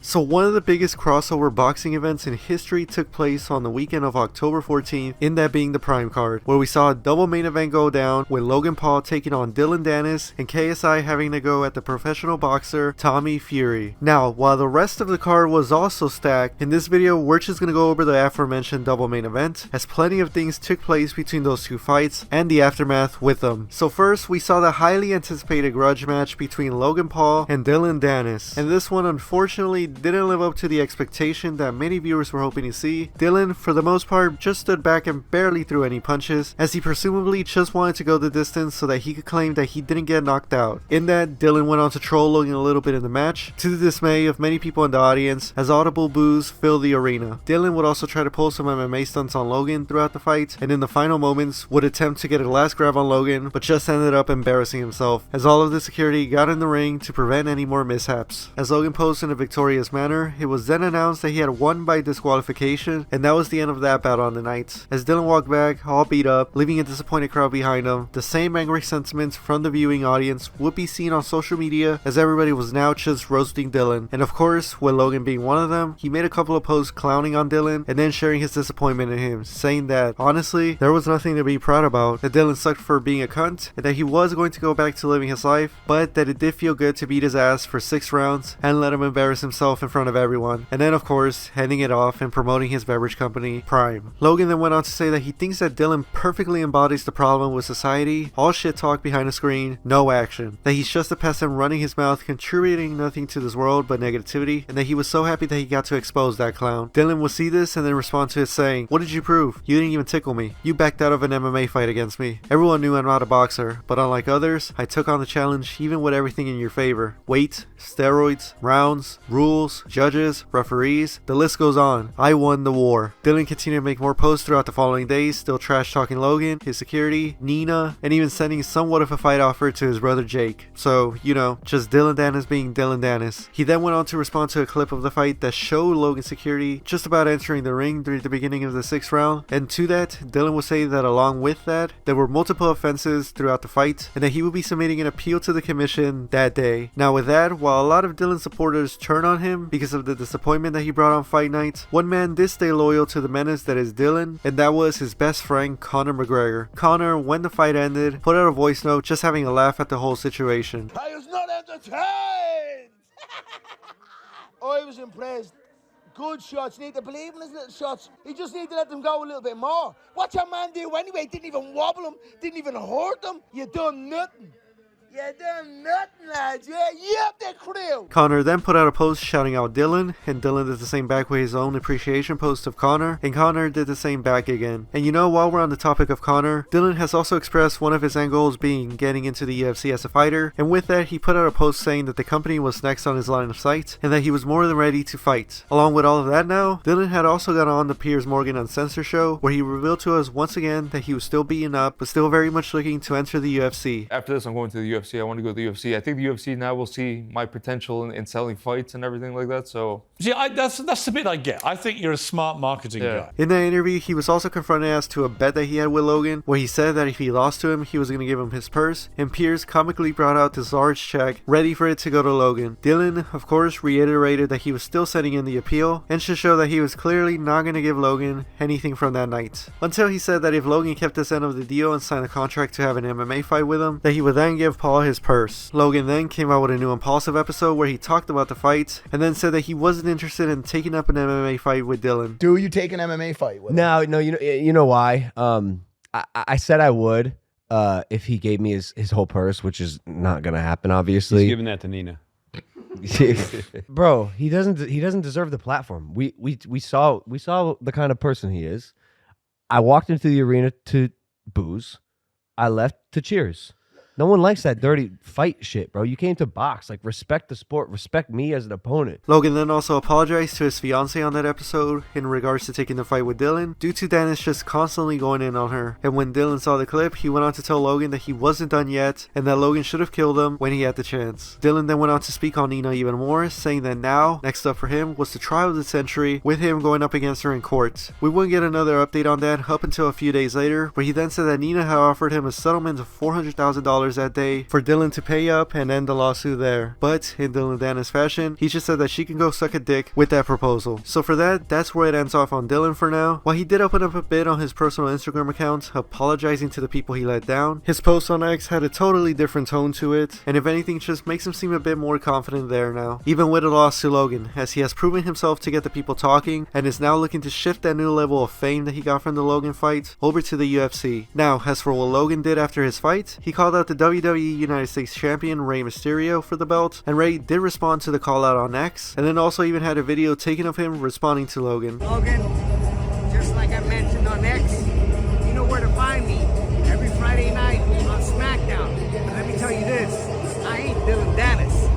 So one of the biggest crossover boxing events in history took place on the weekend of October 14th, in that being the Prime card, where we saw a double main event go down with Logan Paul taking on Dillon Danis and KSI having to go at the professional boxer Tommy Fury. Now, while the rest of the card was also stacked, in this video we're just going to go over the aforementioned double main event, as plenty of things took place between those two fights and the aftermath with them. So first, we saw the highly anticipated grudge match between Logan Paul and Dillon Danis, and this one unfortunately didn't live up to the expectation that many viewers were hoping to see. Dillon, for the most part, just stood back and barely threw any punches, as he presumably just wanted to go the distance so that he could claim that he didn't get knocked out. In that, Dillon went on to troll Logan a little bit in the match, to the dismay of many people in the audience, as audible boos filled the arena. Dillon would also try to pull some MMA stunts on Logan throughout the fight, and in the final moments would attempt to get a last grab on Logan, but just ended up embarrassing himself, as all of the security got in the ring to prevent any more mishaps. As Logan posed in a victorious manner, it was then announced that he had won by disqualification, and that was the end of that battle on the night. As Dillon walked back, all beat up, leaving a disappointed crowd behind him, the same angry sentiments from the viewing audience would be seen on social media, as everybody was now just roasting Dillon. And of course, with Logan being one of them, he made a couple of posts clowning on Dillon and then sharing his disappointment in him, saying that honestly there was nothing to be proud about, that Dillon sucked for being a cunt, and that he was going to go back to living his life, but that it did feel good to beat his ass for 6 rounds and let him embarrass himself in front of everyone, and then of course ending it off and promoting his beverage company Prime. Logan then went on to say that he thinks that Dillon perfectly embodies the problem with society: all shit talk behind a screen, no action, that he's just a peasant running his mouth, contributing nothing to this world but negativity, and that he was so happy that he got to expose that clown. Dillon would see this and then respond to it saying, "What did you prove? You didn't even tickle me. You backed out of an MMA fight against me. Everyone knew I'm not a boxer, but unlike others, I took on the challenge even with everything in your favor. Weight, steroids, rounds, rules, judges, referees, the list goes on. I won the war." Dillon continued to make more posts throughout the following days, still trash talking Logan, his security, Nina, and even sending somewhat of a fight offer to his brother Jake. So, you know, just Dillon Danis being Dillon Danis. He then went on to respond to a clip of the fight that showed Logan's security just about entering the ring during the beginning of the 6th round, and to that, Dillon would say that along with that, there were multiple offenses throughout the fight, and that he would be submitting an appeal to the commission that day. Now with that, while a lot of Dillon's supporters turned on him because of the disappointment that he brought on fight night, one man did stay loyal to the menace that is Dillon, and that was his best friend Conor McGregor. Conor, when the fight ended, put out a voice note just having a laugh at the whole situation. I was not entertained! I was impressed. Good shots. Need to believe in his little shots. You just need to let them go a little bit more. What your man do anyway? Didn't even wobble him. Didn't even hurt him. You done nothing. You done nothing, lads. Yeah, yep, the crew. Conor then put out a post shouting out Dillon, and Dillon did the same back with his own appreciation post of Conor, and Conor did the same back again. And you know, while we're on the topic of Conor, Dillon has also expressed one of his end goals being getting into the UFC as a fighter, and with that he put out a post saying that the company was next on his line of sight, and that he was more than ready to fight. Along with all of that now, Dillon had also got on the Piers Morgan Uncensored show, where he revealed to us once again that he was still beaten up, but still very much looking to enter the UFC. After this, I'm going to the UFC. I want to go to the UFC. I think the UFC now will see my potential in selling fights and everything like that. So yeah, that's the bit I get. I think you're a smart marketing guy. In that interview, he was also confronted as to a bet that he had with Logan, where he said that if he lost to him, he was going to give him his purse, and Piers comically brought out this large check, ready for it to go to Logan. Dillon, of course, reiterated that he was still sending in the appeal, and should show that he was clearly not going to give Logan anything from that night. Until he said that if Logan kept this end of the deal and signed a contract to have an MMA fight with him, that he would then give Paul his purse. Logan then came out with a new Impulsive episode where he talked about the fight, and then said that he wasn't interested in taking up an MMA fight with Dillon. Do you take an MMA fight with him? No, you know why? I said I would if he gave me his whole purse, which is not gonna happen, obviously. He's giving that to Nina. Bro, he doesn't deserve the platform. We saw the kind of person he is. I walked into the arena to booze. I left to cheers. No one likes that dirty fight shit, bro. You came to box. Like, respect the sport. Respect me as an opponent. Logan then also apologized to his fiance on that episode in regards to taking the fight with Dillon, due to Danis just constantly going in on her. And when Dillon saw the clip, he went on to tell Logan that he wasn't done yet, and that Logan should have killed him when he had the chance. Dillon then went on to speak on Nina even more, saying that now, next up for him, was the trial of the century, with him going up against her in court. We wouldn't get another update on that up until a few days later, where he then said that Nina had offered him a settlement of $400,000 $1,000 that day for Dillon to pay up and end the lawsuit there. But in Dillon Danis fashion, he just said that she can go suck a dick with that proposal. So for that, that's where it ends off on Dillon for now. While he did open up a bit on his personal Instagram account, apologizing to the people he let down, his post on X had a totally different tone to it, and if anything just makes him seem a bit more confident there now, even with a loss to Logan, as he has proven himself to get the people talking and is now looking to shift that new level of fame that he got from the Logan fight over to the UFC. Now, as for what Logan did after his fight, he called out the WWE United States Champion Rey Mysterio for the belt, and Rey did respond to the call out on X, and then also even had a video taken of him responding to Logan. Logan, just like I mentioned on X, you know where to find me every Friday night on SmackDown. But let me tell you this, I ain't Dillon Danis.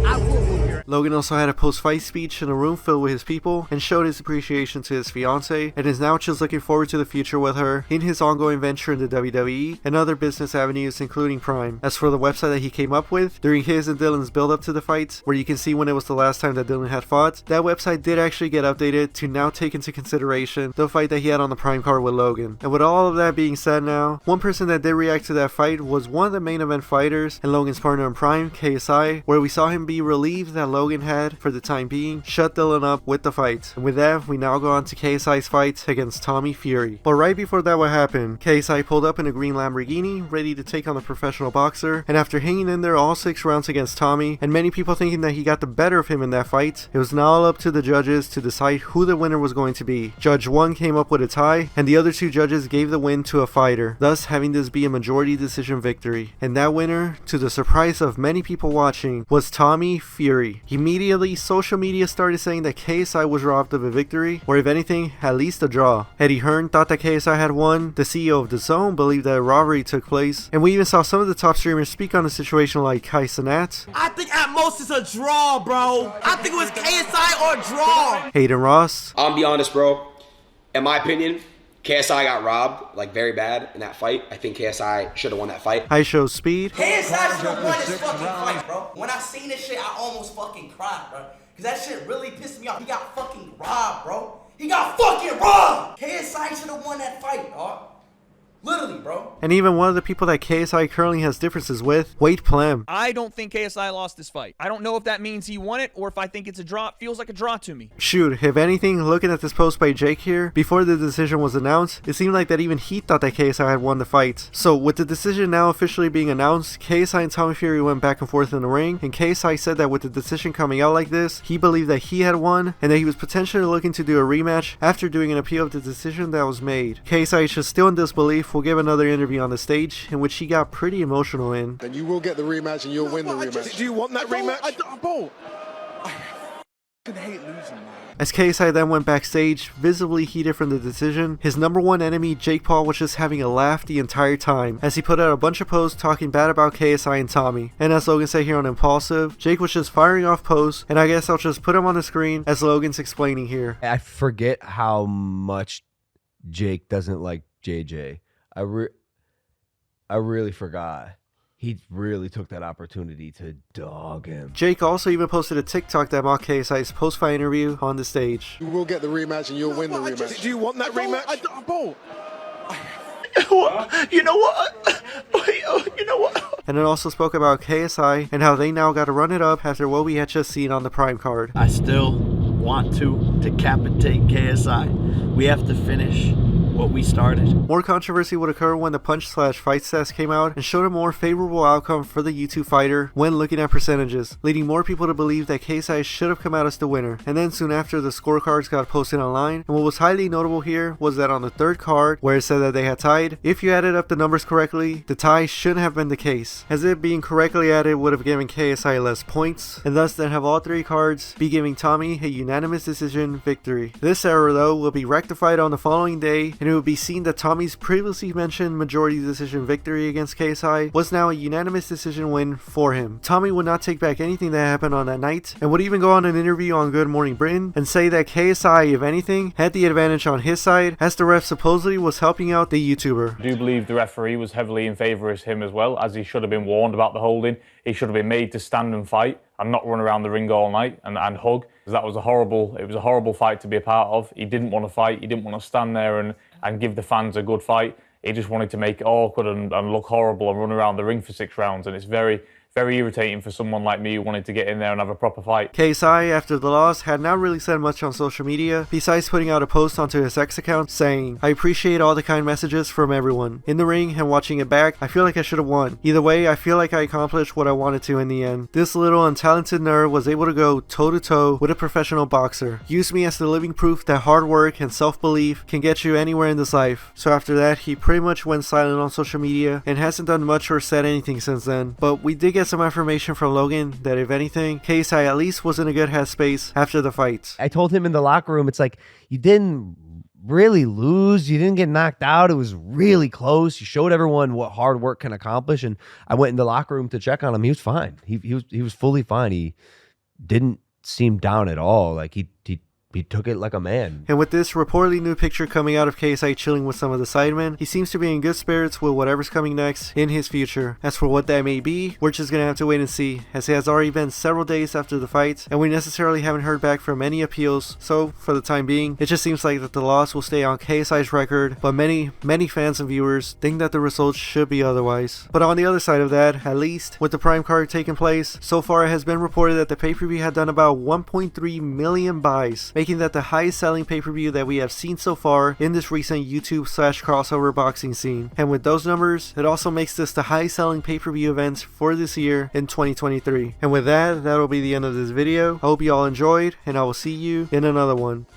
I will move your... Logan also had a post-fight speech in a room filled with his people and showed his appreciation to his fiance, and is now just looking forward to the future with her in his ongoing venture in the WWE and other business avenues including Prime. As for the website that he came up with during his and Dillon's build up to the fight, where you can see when it was the last time that Dillon had fought, that website did actually get updated to now take into consideration the fight that he had on the Prime card with Logan. And with all of that being said now, one person that did react to that fight was one of the main event fighters and Logan's partner in Prime, KSI, where we saw him be relieved that Logan had, for the time being, shut Dillon up with the fight. And with that, we now go on to KSI's fight against Tommy Fury. But right before that what happened, KSI pulled up in a green Lamborghini, ready to take on the professional boxer, and after hanging in there all 6 rounds against Tommy, and many people thinking that he got the better of him in that fight, it was now all up to the judges to decide who the winner was going to be. Judge 1 came up with a tie, and the other 2 judges gave the win to a fighter, thus having this be a majority decision victory. And that winner, to the surprise of many people watching, was Tommy Fury. Immediately, social media started saying that KSI was robbed of a victory, or if anything, at least a draw. Eddie Hearn thought that KSI had won, the CEO of DAZN believed that a robbery took place, and we even saw some of the top streamers speak on the situation like Kai Cenat. I think at most it's a draw, bro. I think it was KSI or a draw. Hayden Ross. I'll be honest, bro. In my opinion, KSI got robbed, like, very bad in that fight. I think KSI should have won that fight. I Show Speed. KSI should have won this fucking fight, bro. When I seen this shit, I almost fucking cried, bro. Cause that shit really pissed me off. He got fucking robbed, bro. He got fucking robbed! KSI should have won that fight, dog. Literally, bro. And even one of the people that KSI currently has differences with, Wade Plem. I don't think KSI lost this fight. I don't know if that means he won it or if I think it's a draw. It feels like a draw to me. Shoot, if anything, looking at this post by Jake here, before the decision was announced, it seemed like that even he thought that KSI had won the fight. So with the decision now officially being announced, KSI and Tommy Fury went back and forth in the ring, and KSI said that with the decision coming out like this, he believed that he had won, and that he was potentially looking to do a rematch after doing an appeal of the decision that was made. KSI is just still in disbelief. We'll give another interview on the stage in which he got pretty emotional in. Then you will get the rematch and you'll win the rematch. Do you want that rematch? I hate losing, man. As KSI then went backstage, visibly heated from the decision, his number one enemy Jake Paul was just having a laugh the entire time as he put out a bunch of posts talking bad about KSI and Tommy. And as Logan said here on Impulsive, Jake was just firing off posts, and I guess I'll just put him on the screen as Logan's explaining here. I forget how much Jake doesn't like JJ. I really forgot. He really took that opportunity to dog him. Jake also even posted a TikTok that mocked KSI's post-fight interview on the stage. You will get the rematch and you'll win the rematch. Do you want that rematch? You know what? You know what? And it also spoke about KSI and how they now got to run it up after what we had just seen on the Prime card. I still want to decapitate KSI. We have to finish what we started. More controversy would occur when the punch/fight stats came out and showed a more favorable outcome for the YouTube fighter when looking at percentages, leading more people to believe that KSI should have come out as the winner. And then soon after, the scorecards got posted online, and what was highly notable here was that on the third card, where it said that they had tied, if you added up the numbers correctly, the tie shouldn't have been the case, as it being correctly added would have given KSI less points, and thus then have all 3 cards be giving Tommy a unanimous decision victory. This error though will be rectified on the following day, and it will be seen that Tommy's previously mentioned majority decision victory against KSI was now a unanimous decision win for him. Tommy would not take back anything that happened on that night, and would even go on an interview on Good Morning Britain and say that KSI, if anything, had the advantage on his side, as the ref supposedly was helping out the YouTuber. I do believe the referee was heavily in favour of him as well, as he should have been warned about the holding. He should have been made to stand and fight and not run around the ring all night and hug. That was a horrible fight to be a part of. He didn't want to fight. He didn't want to stand there and give the fans a good fight. he just wanted to make it awkward and look horrible and run around the ring for 6 rounds, and it's very irritating for someone like me who wanted to get in there and have a proper fight. KSI, after the loss, had not really said much on social media, besides putting out a post onto his X account saying, "I appreciate all the kind messages from everyone. In the ring and watching it back, I feel like I should have won. Either way, I feel like I accomplished what I wanted to in the end. This little untalented nerd was able to go toe-to-toe with a professional boxer. Used me as the living proof that hard work and self-belief can get you anywhere in this life." So after that, he pretty much went silent on social media and hasn't done much or said anything since then. But we did get some information from Logan that if anything, KSI at least was in a good headspace after the fight. I told him in the locker room, it's like, you didn't really lose, you didn't get knocked out, it was really close, you showed everyone what hard work can accomplish. And I went in the locker room to check on him. He was fine. He was fully fine. He didn't seem down at all. Like he took it like a man. And with this reportedly new picture coming out of KSI chilling with some of the sidemen, he seems to be in good spirits with whatever's coming next in his future. As for what that may be, we're just gonna have to wait and see, as it has already been several days after the fight, and we necessarily haven't heard back from any appeals. So for the time being, it just seems like that the loss will stay on KSI's record, but many fans and viewers think that the results should be otherwise. But on the other side of that, at least with the Prime card taking place, so far it has been reported that the pay-per-view had done about 1.3 million buys, making that the highest selling pay-per-view that we have seen so far in this recent YouTube/crossover boxing scene. And with those numbers, it also makes this the highest selling pay-per-view event for this year in 2023. And with that, that'll be the end of this video. I hope you all enjoyed, and I will see you in another one.